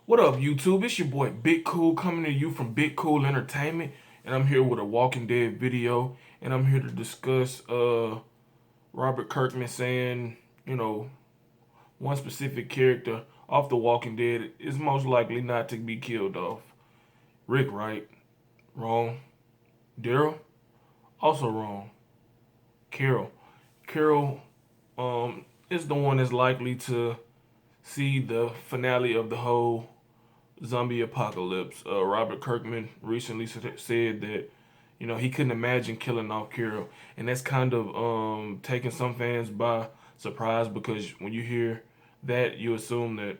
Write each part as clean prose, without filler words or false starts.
What up, YouTube? It's your boy Big Cool coming to you from Big Cool Entertainment, and I'm here with a Walking Dead video, and I'm here to discuss Robert Kirkman saying, you know, one specific character off The Walking Dead is most likely not to be killed off. Rick, right? Wrong. Daryl? Also wrong. Carol. Carol is the one that's likely to see the finale of the whole zombie apocalypse. Robert Kirkman recently said that he couldn't imagine killing off Carol, and that's kind of taking some fans by surprise because when you hear that, you assume that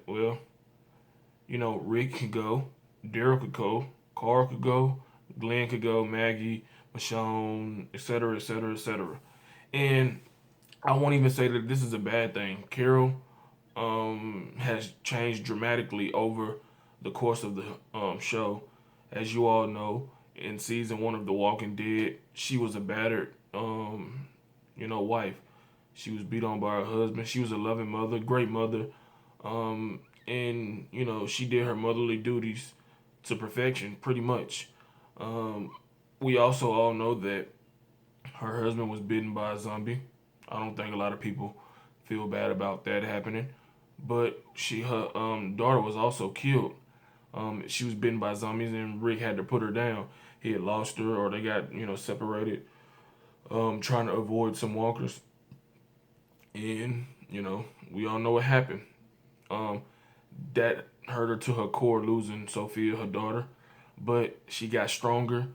Rick could go, Daryl could go, Carl could go, Glenn could go, Maggie, Michonne, etc., etc., etc. And I won't even say that this is a bad thing. Carol has changed dramatically over the course of the show. As you all know, in season one of The Walking Dead, she was a battered, wife. She was beat on by her husband. She was a loving mother, great mother, and she did her motherly duties to perfection, pretty much. Um, we also all know that her husband was bitten by a zombie. I don't think a lot of people feel bad about that happening, but her daughter was also killed. She was bitten by zombies, and Rick had to put her down. He had lost her, or they got separated, trying to avoid some walkers. And we all know what happened. Um, that hurt her to her core, losing Sophia, her daughter. But she got stronger.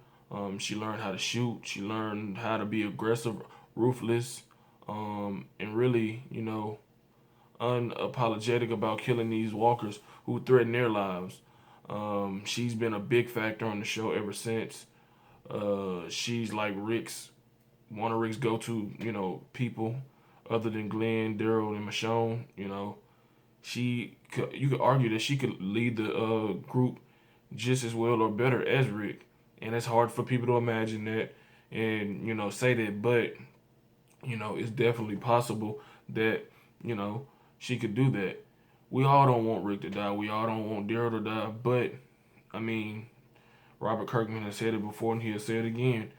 She learned how to shoot. She learned how to be aggressive, ruthless, and really, unapologetic about killing these walkers who threaten their lives. She's been a big factor on the show ever since. She's like one of Rick's go-to, people other than Glenn, Daryl, and Michonne. You could argue that she could lead the group just as well or better as Rick, and it's hard for people to imagine that and say that, but it's definitely possible that you know she could do that. We all don't want Rick to die. We all don't want Daryl to die, but I mean, Robert Kirkman has said it before and he'll say it again.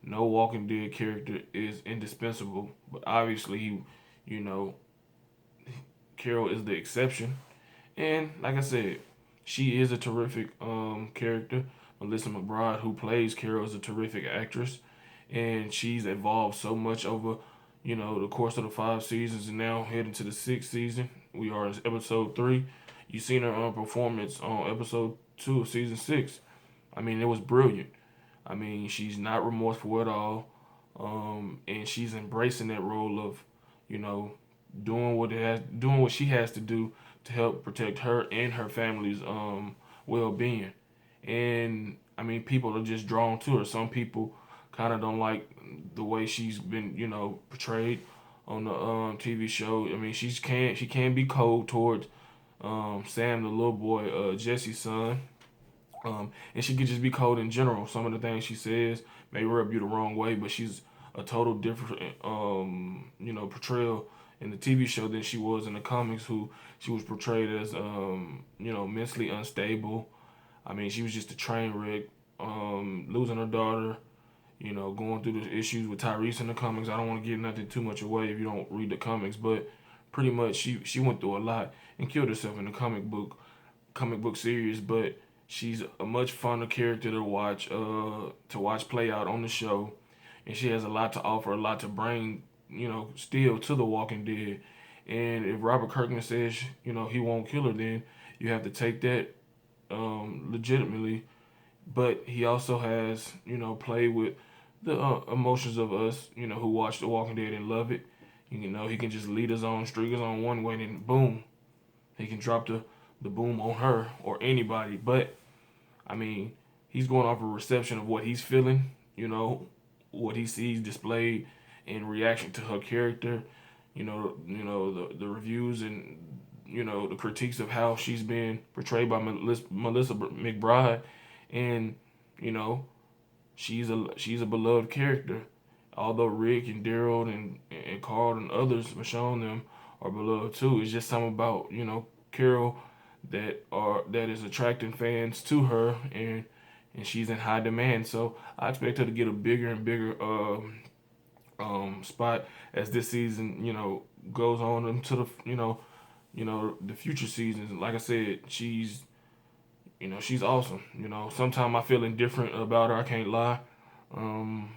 No Walking Dead character is indispensable, but obviously you know, Carol is the exception. And like I said, she is a terrific character. Melissa McBride, who plays Carol, is a terrific actress, and she's evolved so much over the course of the 5 seasons, and now heading to the 6th season. We are in episode 3. You seen her performance on episode 2 of season 6. I mean, it was brilliant. I mean, she's not remorseful at all, and she's embracing that role of, you know, doing what she has to do to help protect her and her family's well-being. And I mean, people are just drawn to her. Some people kind of don't like the way she's been, portrayed on the TV show. I mean, she can be cold towards Sam, the little boy, Jesse's son. And she could just be cold in general. Some of the things she says may rub you the wrong way, but she's a total different, portrayal in the TV show than she was in the comics. Who she was portrayed as, mentally unstable. I mean, she was just a train wreck, losing her daughter. Going through the issues with Tyrese in the comics. I don't want to give nothing too much away if you don't read the comics, but pretty much she went through a lot and killed herself in the comic book series. But she's a much funner character to watch play out on the show, and she has a lot to offer, a lot to bring, still to The Walking Dead. And if Robert Kirkman says, he won't kill her, then you have to take that legitimately. But he also has, played with the emotions of us, who watch The Walking Dead and love it. He can just lead us on, string us on one way, and boom, he can drop the boom on her or anybody. But I mean, he's going off a reception of what he's feeling, what he sees displayed in reaction to her character, the reviews and the critiques of how she's been portrayed by Melissa McBride, and you know she's a beloved character. Although Rick and Daryl and Carl and others, Michonne them are beloved too. It's just something about Carol that is attracting fans to her, and she's in high demand. So I expect her to get a bigger and bigger spot as this season, goes on into the the future seasons. Like I said, she's awesome. Sometimes I feel indifferent about her. I can't lie. Um,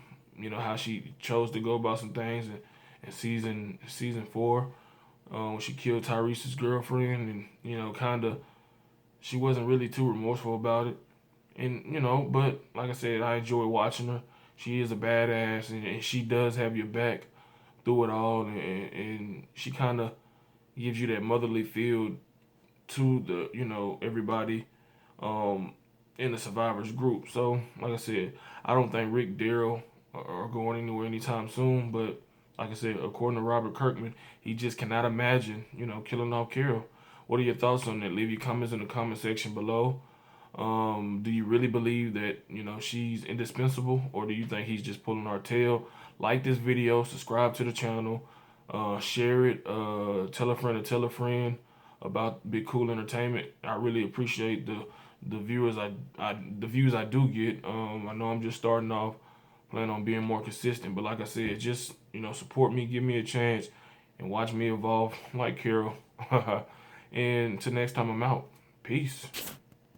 how she chose to go about some things in season 4, when she killed Tyrese's girlfriend, and kind of she wasn't really too remorseful about it. And but like I said, I enjoy watching her. She is a badass, and she does have your back through it all, and she kind of gives you that motherly feel to the everybody um, in the survivors group. So, like I said, I don't think Rick, Daryl are going anywhere anytime soon. But like I said, according to Robert Kirkman, he just cannot imagine, killing off Carol. What are your thoughts on that? Leave your comments in the comment section below. Do you really believe that she's indispensable, or do you think he's just pulling our tail? Like this video, subscribe to the channel, share it, tell a friend to tell a friend about Big Cool Entertainment. I really appreciate the viewers the views I do get. I know I'm just starting off, plan on being more consistent, but like I said, just support me, give me a chance, and watch me evolve like Carol. And till next time I'm out. Peace.